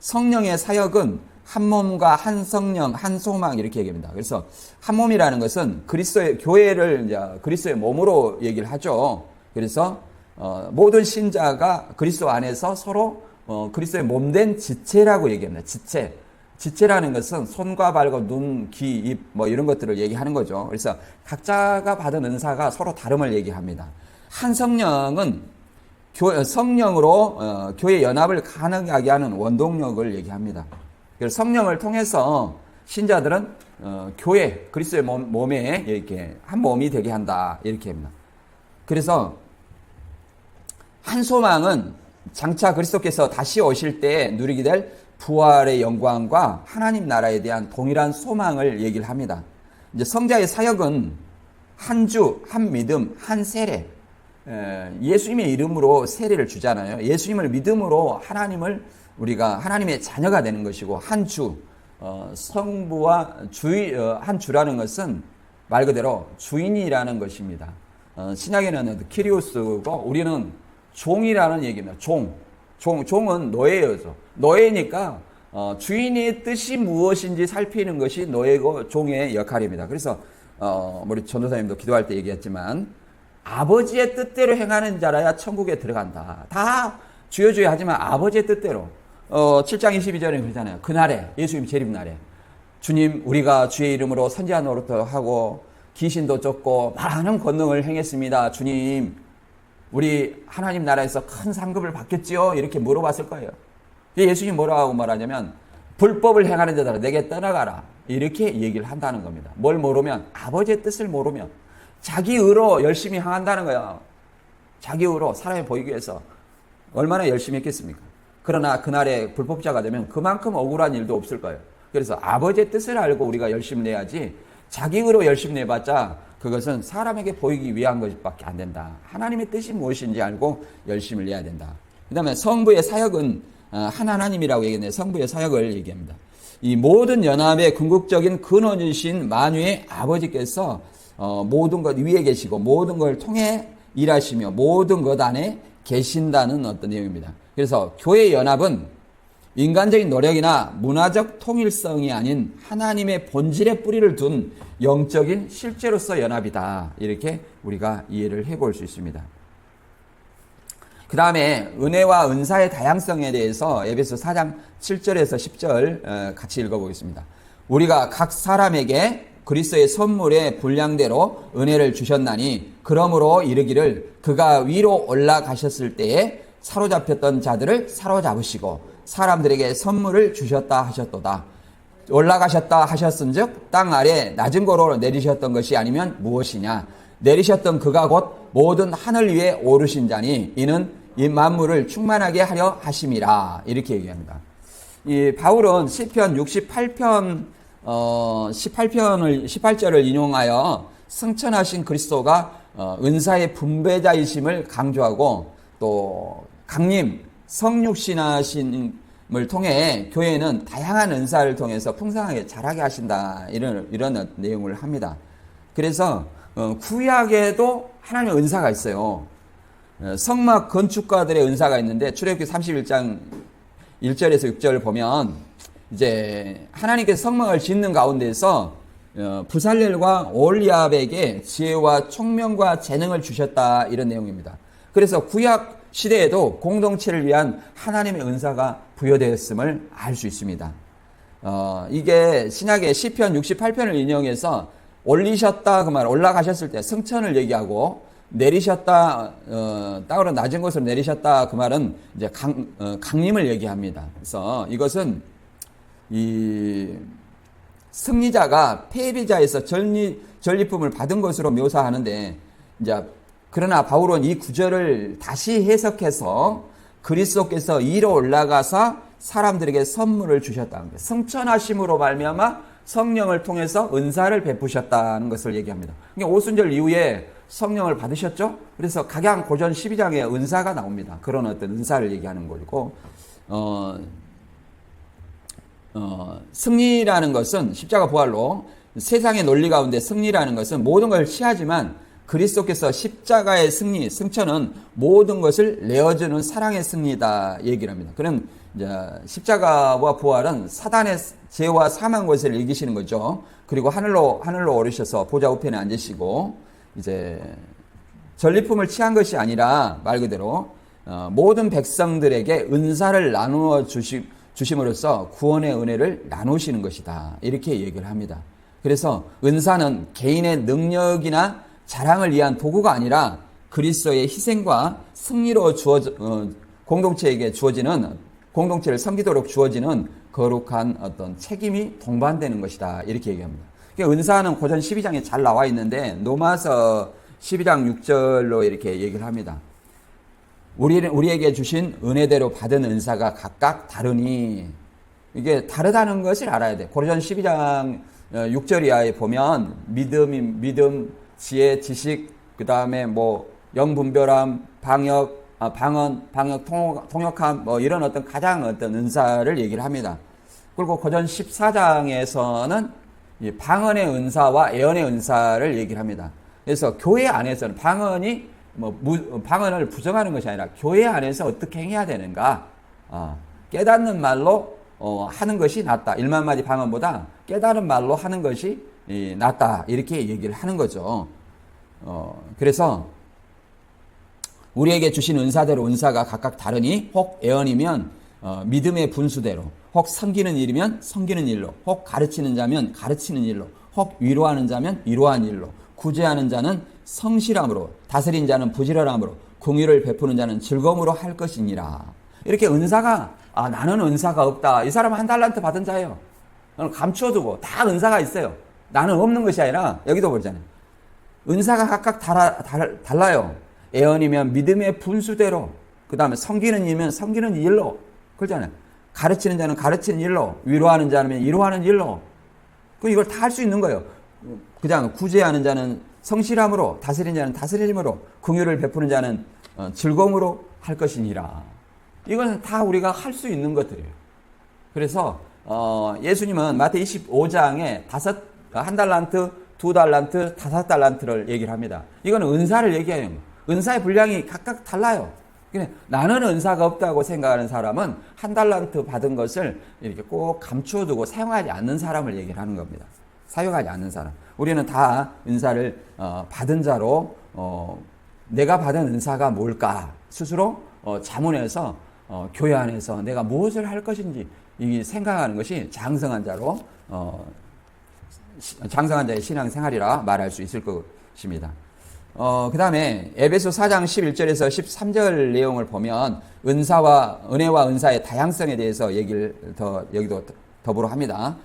성령의 사역은 한 몸과 한 성령, 한 소망 이렇게 얘기합니다. 그래서 한 몸이라는 것은 그리스도의 교회를 이제 그리스도의 몸으로 얘기를 하죠. 그래서 모든 신자가 그리스도 안에서 서로 그리스도의 몸된 지체라고 얘기합니다. 지체라는 것은 손과 발과 눈, 귀, 입 뭐 이런 것들을 얘기하는 거죠. 그래서 각자가 받은 은사가 서로 다름을 얘기합니다. 한 성령은 성령으로 교회 연합을 가능하게 하는 원동력을 얘기합니다. 그래서 성령을 통해서 신자들은 교회 그리스도의 몸에 이렇게 한 몸이 되게 한다 이렇게 합니다. 그래서 한 소망은 장차 그리스도께서 다시 오실 때 누리게 될 부활의 영광과 하나님 나라에 대한 동일한 소망을 얘기를 합니다. 이제 성자의 사역은 한 주, 한 믿음, 한 세례. 예수님의 이름으로 세례를 주잖아요. 예수님을 믿음으로 우리가 하나님의 자녀가 되는 것이고 한 주, 성부와 한 주라는 것은 말 그대로 주인이라는 것입니다. 신약에는 키리오스고 우리는 종이라는 얘기입니다. 종은 노예여죠. 노예니까 주인의 뜻이 무엇인지 살피는 것이 노예고 종의 역할입니다. 그래서 우리 전도사님도 기도할 때 얘기했지만 아버지의 뜻대로 행하는 자라야 천국에 들어간다. 다 주여 하지만 아버지의 뜻대로 7장 22절에 그러잖아요. 그날에 예수님 재림날에 주님 우리가 주의 이름으로 선지자 노릇도 하고 귀신도 쫓고 많은 권능을 행했습니다. 주님 우리 하나님 나라에서 큰 상급을 받겠지요? 이렇게 물어봤을 거예요. 예수님이 뭐라고 말하냐면 불법을 행하는 자들아 내게 떠나가라 이렇게 얘기를 한다는 겁니다. 뭘 모르면 아버지의 뜻을 모르면 자기 의로 열심히 행한다는 거야. 자기 의로 사람이 보이기 위해서 얼마나 열심히 했겠습니까? 그러나 그날에 불법자가 되면 그만큼 억울한 일도 없을 거예요. 그래서 아버지의 뜻을 알고 우리가 열심히 내야지 자기 의로 열심히 내봤자 그것은 사람에게 보이기 위한 것밖에 안 된다. 하나님의 뜻이 무엇인지 알고 열심을 내야 된다. 그 다음에 성부의 사역은 한 하나님이라고 얘기했는데 성부의 사역을 얘기합니다. 이 모든 연합의 궁극적인 근원이신 만유의 아버지께서 모든 것 위에 계시고 모든 걸 통해 일하시며 모든 것 안에 계신다는 어떤 내용입니다. 그래서 교회 연합은 인간적인 노력이나 문화적 통일성이 아닌 하나님의 본질의 뿌리를 둔 영적인 실제로서 연합이다. 이렇게 우리가 이해를 해볼 수 있습니다. 그 다음에 은혜와 은사의 다양성에 대해서 에베소 4장 7절에서 10절 같이 읽어보겠습니다. 우리가 각 사람에게 그리스도의 선물의 분량대로 은혜를 주셨나니 그러므로 이르기를 그가 위로 올라가셨을 때에 사로잡혔던 자들을 사로잡으시고 사람들에게 선물을 주셨다 하셨도다. 올라가셨다 하셨은즉 땅 아래 낮은 곳으로 내리셨던 것이 아니면 무엇이냐. 내리셨던 그가 곧 모든 하늘 위에 오르신 자니 이는 이 만물을 충만하게 하려 하심이라. 이렇게 얘기합니다. 이 바울은 시편 68편 18절을 인용하여 승천하신 그리스도가 은사의 분배자이심을 강조하고 또 강림 성육신하심을 통해 교회는 다양한 은사를 통해서 풍성하게 자라게 하신다. 이런 내용을 합니다. 그래서 구약에도 하나님의 은사가 있어요. 성막 건축가들의 은사가 있는데 출애굽기 31장 1절에서 6절을 보면 이제 하나님께서 성막을 짓는 가운데서 부살렐과 올리압에게 지혜와 총명과 재능을 주셨다. 이런 내용입니다. 그래서 구약 시대에도 공동체를 위한 하나님의 은사가 부여되었음을 알 수 있습니다. 이게 신약의 시편 68편을 인용해서 올리셨다 그 말, 올라가셨을 때 승천을 얘기하고 내리셨다 땅으로 낮은 곳으로 내리셨다 그 말은 이제 강림을 얘기합니다. 그래서 이것은 이 승리자가 패배자에서 전리품을 받은 것으로 묘사하는데 이제 그러나 바울은 이 구절을 다시 해석해서 그리스도께서 위로 올라가서 사람들에게 선물을 주셨다는 거예요. 승천하심으로 말미암아 성령을 통해서 은사를 베푸셨다는 것을 얘기합니다. 그러니까 오순절 이후에 성령을 받으셨죠? 그래서 각양 고전 12장에 은사가 나옵니다. 그런 어떤 은사를 얘기하는 거고 승리라는 것은 십자가 부활로 세상의 논리 가운데 승리라는 것은 모든 걸 취하지만 그리스도께서 십자가의 승리, 승천은 모든 것을 내어주는 사랑의 승리다 얘기를 합니다. 그는 이제 십자가와 부활은 사단의 죄와 사망 것을 이기시는 거죠. 그리고 하늘로 오르셔서 보좌 우편에 앉으시고 이제 전리품을 취한 것이 아니라 말 그대로 모든 백성들에게 은사를 나누어 주심으로써 구원의 은혜를 나누시는 것이다. 이렇게 얘기를 합니다. 그래서 은사는 개인의 능력이나 자랑을 위한 도구가 아니라 그리스도의 희생과 승리로 공동체에게 주어지는 공동체를 섬기도록 주어지는 거룩한 어떤 책임이 동반되는 것이다. 이렇게 얘기합니다. 그러니까 은사는 고전 12장에 잘 나와 있는데 로마서 12장 6절로 이렇게 얘기를 합니다. 우리에게 주신 은혜대로 받은 은사가 각각 다르니 이게 다르다는 것을 알아야 돼. 고전 12장 6절 이하에 보면 믿음, 지혜, 지식, 그 다음에 뭐 영분별함, 방언, 통역함, 뭐 이런 어떤 가장 어떤 은사를 얘기를 합니다. 그리고 고전 14장에서는 이 방언의 은사와 예언의 은사를 얘기를 합니다. 그래서 교회 안에서는 방언을 부정하는 것이 아니라 교회 안에서 어떻게 행해야 되는가, 깨닫는 말로 하는 것이 낫다. 1만 마디 방언보다 깨달은 말로 하는 것이 낫다. 이렇게 얘기를 하는 거죠. 그래서 우리에게 주신 은사대로 은사가 각각 다르니 혹 예언이면 믿음의 분수대로, 혹 섬기는 일이면 섬기는 일로, 혹 가르치는 자면 가르치는 일로, 혹 위로하는 자면 위로하는 일로, 구제하는 자는 성실함으로, 다스린 자는 부지런함으로, 긍휼을 베푸는 자는 즐거움으로 할 것이니라. 이렇게 은사가 나는 은사가 없다. 이 사람은 한 달란트 받은 자예요. 감춰두고 다 은사가 있어요. 나는 없는 것이 아니라 여기도 보잖아요. 은사가 각각 달라요. 예언이면 믿음의 분수대로, 그 다음에 섬기는 일이면 섬기는 일로, 그러잖아요. 가르치는 자는 가르치는 일로, 위로하는 자는 위로하는 일로. 이걸 다 할 수 있는 거예요. 그냥 구제하는 자는 성실함으로, 다스리는 자는 다스림으로, 긍휼을 베푸는 자는 즐거움으로 할 것이니라. 이건 다 우리가 할 수 있는 것들이에요. 그래서 예수님은 마태 25장에 한 달란트, 두 달란트, 5달란트를 얘기를 합니다. 이거는 은사를 얘기해요. 은사의 분량이 각각 달라요. 나는 은사가 없다고 생각하는 사람은 한 달란트 받은 것을 이렇게 꼭 감추어두고 사용하지 않는 사람을 얘기를 하는 겁니다. 사용하지 않는 사람. 우리는 다 은사를 받은 자로 내가 받은 은사가 뭘까 스스로 자문해서 교회 안에서 내가 무엇을 할 것인지 생각하는 것이 장성한 자로 장성한 자의 신앙생활이라 말할 수 있을 것입니다. 그 다음에 에베소 4장 11절에서 13절 내용을 보면 은혜와 은사의 다양성에 대해서 여기도 더불어 합니다.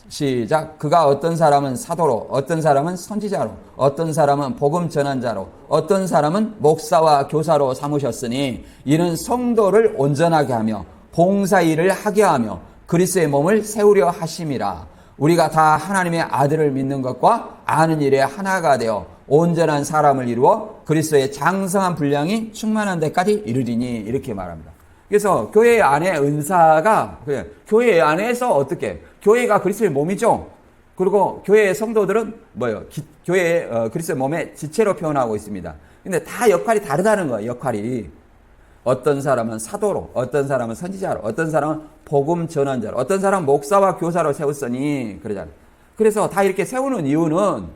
시작. 그가 어떤 사람은 사도로, 어떤 사람은 선지자로, 어떤 사람은 복음 전환자로, 어떤 사람은 목사와 교사로 삼으셨으니 이는 성도를 온전하게 하며 봉사일을 하게 하며 그리스도의 몸을 세우려 하심이라. 우리가 다 하나님의 아들을 믿는 것과 아는 일에 하나가 되어 온전한 사람을 이루어 그리스도의 장성한 분량이 충만한 데까지 이르리니, 이렇게 말합니다. 그래서 교회 안에 은사가, 교회 안에서 어떻게, 교회가 그리스도의 몸이죠. 그리고 교회의 성도들은 뭐예요? 교회의 그리스도의 몸의 지체로 표현하고 있습니다. 근데 다 역할이 다르다는 거예요. 역할이. 어떤 사람은 사도로, 어떤 사람은 선지자로, 어떤 사람은 복음 전환자로, 어떤 사람은 목사와 교사로 세웠으니 그러잖아요. 그래서 다 이렇게 세우는 이유는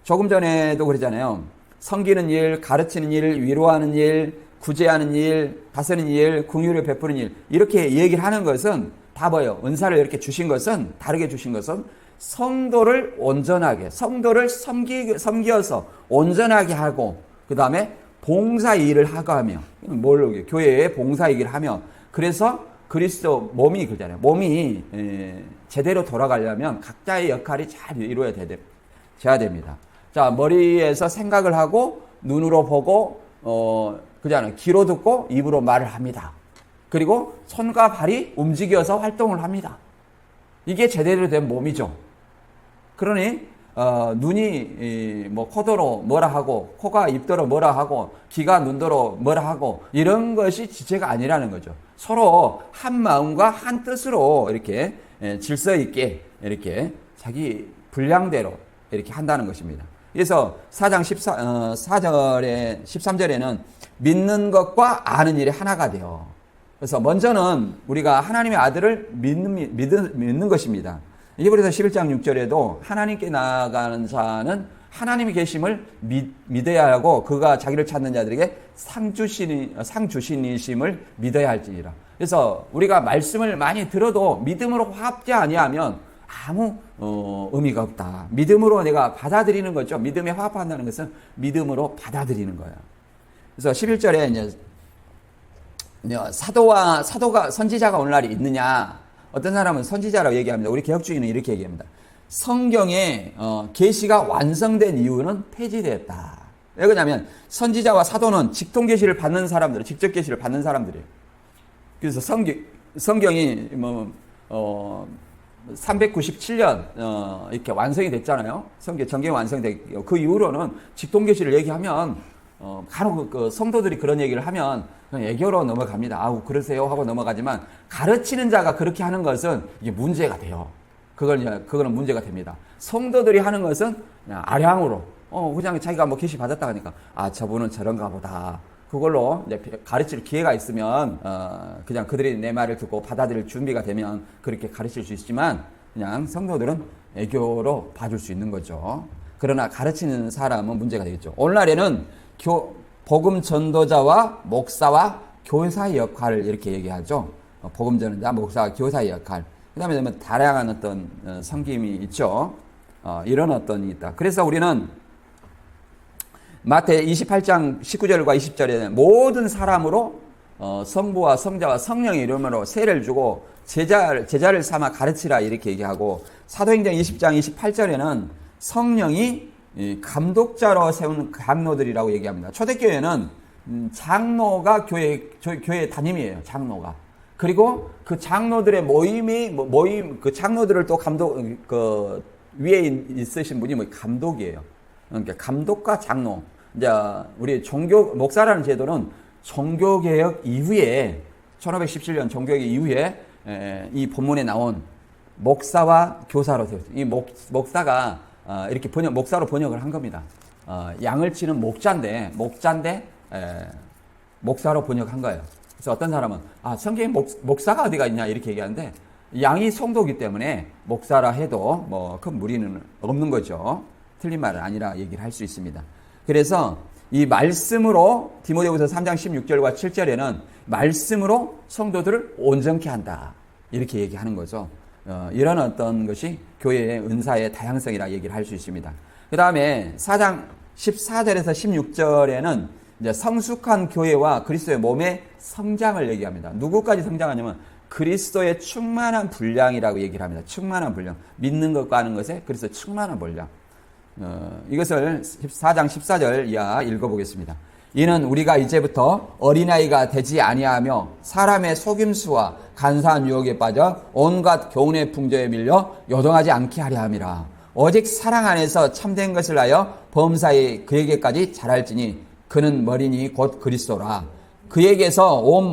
조금 전에도 그러잖아요. 섬기는 일, 가르치는 일, 위로하는 일, 구제하는 일, 다스리는 일, 긍휼을 베푸는 일, 이렇게 얘기를 하는 것은 다 뭐예요? 은사를 이렇게 주신 것은, 다르게 주신 것은 성도를 온전하게, 성도를 섬기어서 온전하게 하고, 그 다음에 봉사 일을 하고 하며, 교회에 봉사 일을 하며, 그래서 그리스도 몸이 그러잖아요. 몸이 제대로 돌아가려면 각자의 역할이 잘 이루어져야 됩니다. 자, 머리에서 생각을 하고, 눈으로 보고, 그잖아요. 귀로 듣고, 입으로 말을 합니다. 그리고 손과 발이 움직여서 활동을 합니다. 이게 제대로 된 몸이죠. 그러니 눈이 코도로 뭐라 하고, 코가 입도로 뭐라 하고, 귀가 눈도로 뭐라 하고, 이런 것이 지체가 아니라는 거죠. 서로 한 마음과 한 뜻으로 이렇게 질서 있게 이렇게 자기 분량대로 이렇게 한다는 것입니다. 그래서 4장 4절에 13절에는 믿는 것과 아는 일이 하나가 돼요. 그래서 먼저는 우리가 하나님의 아들을 믿는 것입니다. 히브리서 11장 6절에도 하나님께 나아가는 자는 하나님의 계심을 믿어야 하고 그가 자기를 찾는 자들에게 상 주신이심을 믿어야 할지니라. 그래서 우리가 말씀을 많이 들어도 믿음으로 화합지 아니하면 아무 의미가 없다. 믿음으로 내가 받아들이는 거죠. 믿음에 화합한다는 것은 믿음으로 받아들이는 거예요. 그래서 11절에 이제 사도가 선지자가 오늘날이 있느냐? 어떤 사람은 선지자라고 얘기합니다. 우리 개혁주의는 이렇게 얘기합니다. 성경의 계시가 완성된 이유는 폐지되었다. 왜 그러냐면 선지자와 사도는 직통 계시를 받는 사람들, 직접 계시를 받는 사람들이에요. 그래서 성경이 397년 이렇게 완성이 됐잖아요. 정경이 완성됐고 그 이후로는 직통 계시를 얘기하면 간혹 그 성도들이 그런 얘기를 하면 그냥 애교로 넘어갑니다. 아우 그러세요 하고 넘어가지만 가르치는 자가 그렇게 하는 것은 이게 문제가 돼요. 그거는 문제가 됩니다. 성도들이 하는 것은 그냥 아량으로 그냥 자기가 뭐 계시 받았다 하니까 아 저분은 저런가 보다. 그걸로 이제 가르칠 기회가 있으면 그냥 그들이 내 말을 듣고 받아들일 준비가 되면 그렇게 가르칠 수 있지만 그냥 성도들은 애교로 봐줄 수 있는 거죠. 그러나 가르치는 사람은 문제가 되겠죠. 오늘날에는 복음 전도자와 목사와 교사의 역할을 이렇게 얘기하죠. 복음 전도자, 목사와 교사의 역할. 그 다음에 다양한 어떤 섬김이 있죠. 이런 어떤 있다. 그래서 우리는 마태 28장 19절과 20절에 모든 사람으로 성부와 성자와 성령의 이름으로 세례를 주고 제자를 삼아 가르치라 이렇게 얘기하고 사도행전 20장 28절에는 성령이 감독자로 세운 장로들이라고 얘기합니다. 초대교회는 장로가 교회 담임이에요. 장로가. 그리고 그 장로들의 모임, 그 장로들을 또 위에 있으신 분이 뭐 감독이에요. 그러니까 감독과 장로. 이제 우리 목사라는 제도는 종교개혁 이후에 1517년 종교개혁 이후에 이 본문에 나온 목사와 교사로 되었어요. 이 목사가 이렇게 목사로 번역을 한 겁니다. 양을 치는 목자인데 목사로 번역한 거예요. 그래서 어떤 사람은 성경에 목사가 어디가 있냐 이렇게 얘기하는데 양이 성도이기 때문에 목사라 해도 뭐 큰 무리는 없는 거죠. 틀린 말은 아니라 얘기를 할 수 있습니다. 그래서 이 말씀으로 디모데후서 3장 16절과 7절에는 말씀으로 성도들을 온전케 한다 이렇게 얘기하는 거죠. 이런 어떤 것이 교회의 은사의 다양성이라 얘기를 할 수 있습니다. 그 다음에 4장 14절에서 16절에는 이제 성숙한 교회와 그리스도의 몸의 성장을 얘기합니다. 누구까지 성장하냐면 그리스도의 충만한 분량이라고 얘기를 합니다. 충만한 분량. 믿는 것과 하는 것에 그리스도의 충만한 분량. 이것을 4장 14절 이하 읽어보겠습니다. 이는 우리가 이제부터 어린아이가 되지 아니하며 사람의 속임수와 간사한 유혹에 빠져 온갖 교훈의 풍조에 밀려 요동하지 않게 하려 함이라. 오직 사랑 안에서 참된 것을 하여 범사에 그에게까지 자랄지니 그는 머리니 곧 그리스도라. 그에게서 온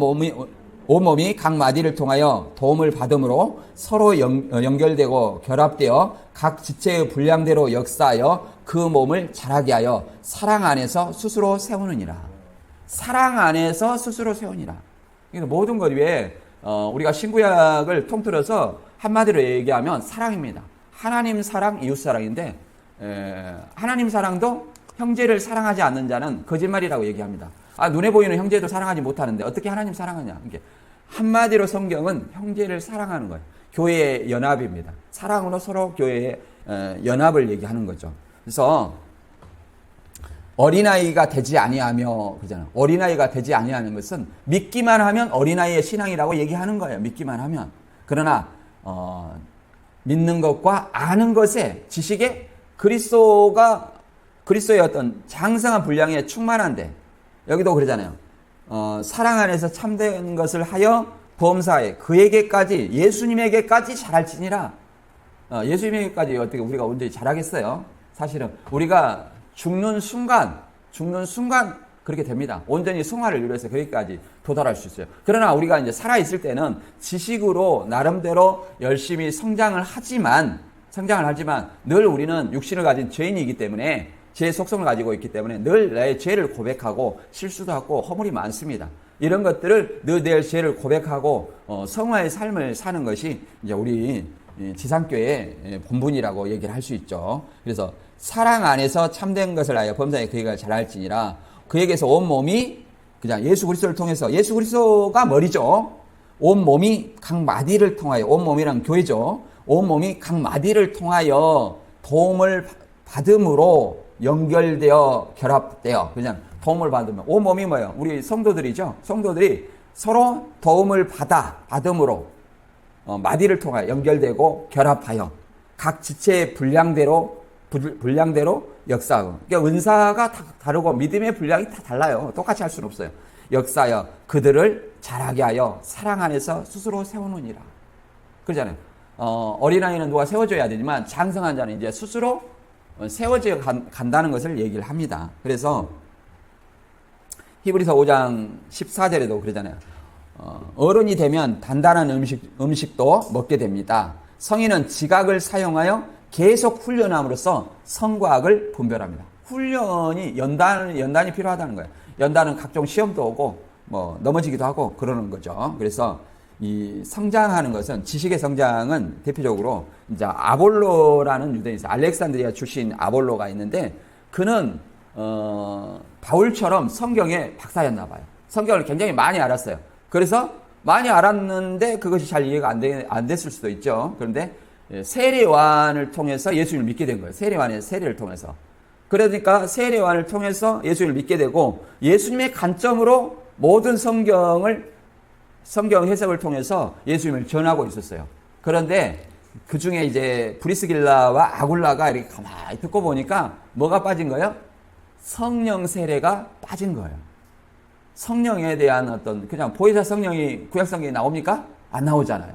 몸이 각 마디를 통하여 도움을 받음으로 서로 연결되고 결합되어 각 지체의 분량대로 역사하여 그 몸을 자라게 하여 사랑 안에서 스스로 세우느니라. 사랑 안에서 스스로 세우니라. 모든 것 위에 우리가 신구약을 통틀어서 한마디로 얘기하면 사랑입니다. 하나님 사랑, 이웃 사랑인데 하나님 사랑도 형제를 사랑하지 않는 자는 거짓말이라고 얘기합니다. 눈에 보이는 형제도 사랑하지 못하는데 어떻게 하나님 사랑하냐. 한마디로 성경은 형제를 사랑하는 거예요. 교회의 연합입니다. 사랑으로 서로 교회의 연합을 얘기하는 거죠. 그래서 어린아이가 되지 아니하며 그잖아요. 어린아이가 되지 아니하는 것은 믿기만 하면 어린아이의 신앙이라고 얘기하는 거예요. 믿기만 하면. 그러나 믿는 것과 아는 것에 지식에 그리스도의 어떤 장성한 분량에 충만한데 여기도 그러잖아요. 사랑 안에서 참된 것을 하여 범사에 그에게까지 예수님에게까지 자랄지니라. 예수님에게까지 어떻게 우리가 언제 자라겠어요? 사실은 우리가 죽는 순간 그렇게 됩니다. 온전히 성화를 이루어서 거기까지 도달할 수 있어요. 그러나 우리가 이제 살아있을 때는 지식으로 나름대로 열심히 성장을 하지만 늘 우리는 육신을 가진 죄인이기 때문에 죄의 속성을 가지고 있기 때문에 늘 나의 죄를 고백하고 실수도 하고 허물이 많습니다. 이런 것들을 늘 내 죄를 고백하고 성화의 삶을 사는 것이 이제 우리 지상교회의 본분이라고 얘기를 할 수 있죠. 그래서 사랑 안에서 참된 것을 하여 범사에 그에게 자랄지니라. 그에게서 온 몸이 그냥 예수 그리스도를 통해서 예수 그리스도가 머리죠. 온 몸이 각 마디를 통하여 온 몸이란 교회죠. 온 몸이 각 마디를 통하여 도움을 받음으로 연결되어 결합되어 그냥 도움을 받으면 온 몸이 뭐예요? 우리 성도들이죠. 성도들이 서로 도움을 받음으로 마디를 통하여 연결되고 결합하여 각 지체의 분량대로 역사하고. 그러니까 은사가 다 다르고 믿음의 분량이 다 달라요. 똑같이 할 수는 없어요. 역사하여 그들을 자라게 하여 사랑 안에서 스스로 세우느니라. 그러잖아요. 어린아이는 누가 세워줘야 되지만 장성한 자는 이제 스스로 세워져 간다는 것을 얘기를 합니다. 그래서 히브리서 5장 14절에도 그러잖아요. 어른이 되면 단단한 음식도 먹게 됩니다. 성인은 지각을 사용하여 계속 훈련함으로써 성과 악을 분별합니다. 훈련이 연단이 필요하다는 거예요. 연단은 각종 시험도 오고 넘어지기도 하고 그러는 거죠. 그래서 이 성장하는 것은 지식의 성장은 대표적으로 이제 아볼로라는 유대인이 있어요. 알렉산드리아 출신 아볼로가 있는데 그는 바울처럼 성경의 박사였나 봐요. 성경을 굉장히 많이 알았어요. 그래서 많이 알았는데 그것이 잘 이해가 안 됐을 수도 있죠. 그런데 세례요한을 통해서 예수님을 믿게 된 거예요. 세례요한의 세례를 통해서. 그러니까 세례요한을 통해서 예수님을 믿게 되고 예수님의 관점으로 모든 성경 해석을 통해서 예수님을 전하고 있었어요. 그런데 그 중에 이제 브리스길라와 아굴라가 이렇게 가만히 듣고 보니까 뭐가 빠진 거예요? 성령 세례가 빠진 거예요. 성령에 대한 어떤 그냥 보혜사 성령이 구약 성경에 나옵니까? 안 나오잖아요.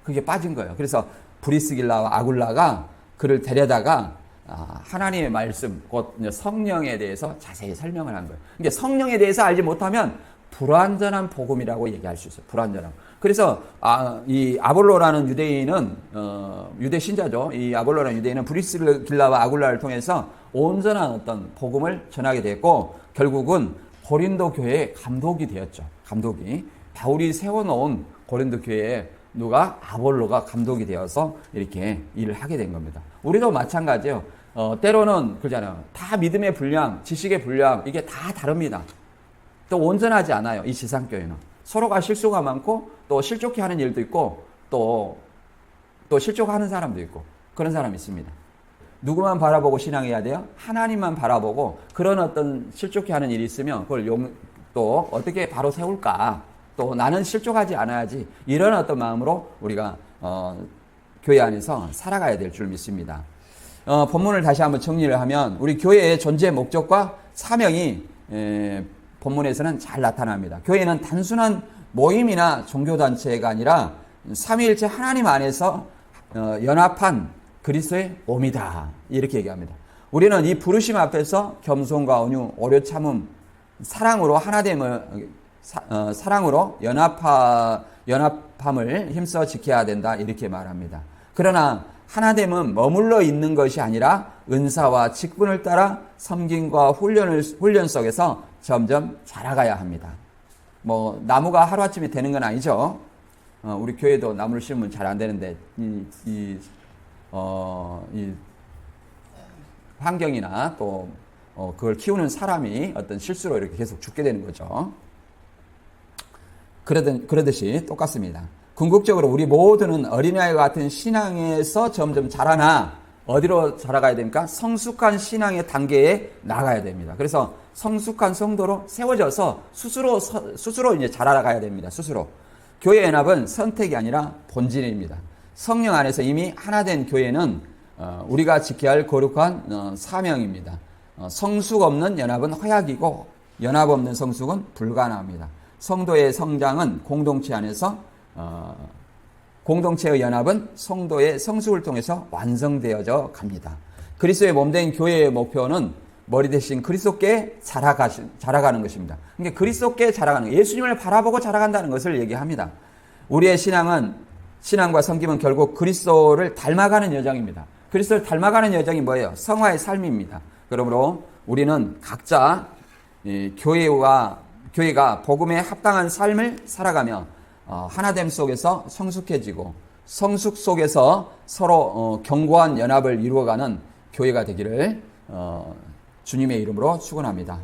그게 빠진 거예요. 그래서 브리스길라와 아굴라가 그를 데려다가 하나님의 말씀, 곧 성령에 대해서 자세히 설명을 한 거예요. 그러니까 성령에 대해서 알지 못하면 불완전한 복음이라고 얘기할 수 있어요. 불완전한. 그래서 이 아볼로라는 유대인은 유대 신자죠. 이 아볼로라는 유대인은 브리스길라와 아굴라를 통해서 온전한 어떤 복음을 전하게 됐고 결국은 고린도 교회의 감독이 되었죠. 감독이 바울이 세워놓은 고린도 교회에 누가 아볼로가 감독이 되어서 이렇게 일을 하게 된 겁니다. 우리도 마찬가지예요. 때로는 그러잖아요. 다 믿음의 분량, 지식의 분량 이게 다 다릅니다. 또 온전하지 않아요. 이 지상교회는 서로가 실수가 많고 또 실족해 하는 일도 있고 또 실족하는 사람도 있고 그런 사람이 있습니다. 누구만 바라보고 신앙해야 돼요? 하나님만 바라보고 그런 어떤 실족해 하는 일이 있으면 그걸 또 어떻게 바로 세울까? 또 나는 실족하지 않아야지 이런 어떤 마음으로 우리가 교회 안에서 살아가야 될 줄 믿습니다. 본문을 다시 한번 정리를 하면 우리 교회의 존재 목적과 사명이 본문에서는 잘 나타납니다. 교회는 단순한 모임이나 종교단체가 아니라 삼위일체 하나님 안에서 연합한 그리스도의 몸이다. 이렇게 얘기합니다. 우리는 이 부르심 앞에서 겸손과 온유, 오래 참음, 사랑으로 하나됨을 사랑으로 연합함을 힘써 지켜야 된다. 이렇게 말합니다. 그러나 하나됨은 머물러 있는 것이 아니라 은사와 직분을 따라 섬김과 훈련 속에서 점점 자라가야 합니다. 나무가 하루아침에 되는 건 아니죠. 우리 교회도 나무를 심으면 잘 안 되는데 이 환경이나 또 그걸 키우는 사람이 어떤 실수로 이렇게 계속 죽게 되는 거죠. 그러듯이 똑같습니다. 궁극적으로 우리 모두는 어린아이와 같은 신앙에서 점점 자라나 어디로 자라가야 됩니까? 성숙한 신앙의 단계에 나가야 됩니다. 그래서 성숙한 성도로 세워져서 스스로 이제 자라가야 됩니다. 스스로. 교회 연합은 선택이 아니라 본질입니다. 성령 안에서 이미 하나 된 교회는 우리가 지켜야 할 거룩한 사명입니다. 성숙 없는 연합은 허약이고 연합 없는 성숙은 불가능합니다. 성도의 성장은 공동체 안에서 공동체의 연합은 성도의 성숙을 통해서 완성되어져 갑니다. 그리스도의 몸된 교회의 목표는 머리 대신 그리스도께 자라가는 것입니다. 그러니까 그리스도께 자라가는 예수님을 바라보고 자라간다는 것을 얘기합니다. 우리의 신앙과 섬김은 결국 그리스도를 닮아가는 여정입니다. 그리스도를 닮아가는 여정이 뭐예요? 성화의 삶입니다. 그러므로 우리는 각자 교회가 복음에 합당한 삶을 살아가며 하나됨 속에서 성숙해지고 성숙 속에서 서로 견고한 연합을 이루어가는 교회가 되기를 주님의 이름으로 축원합니다.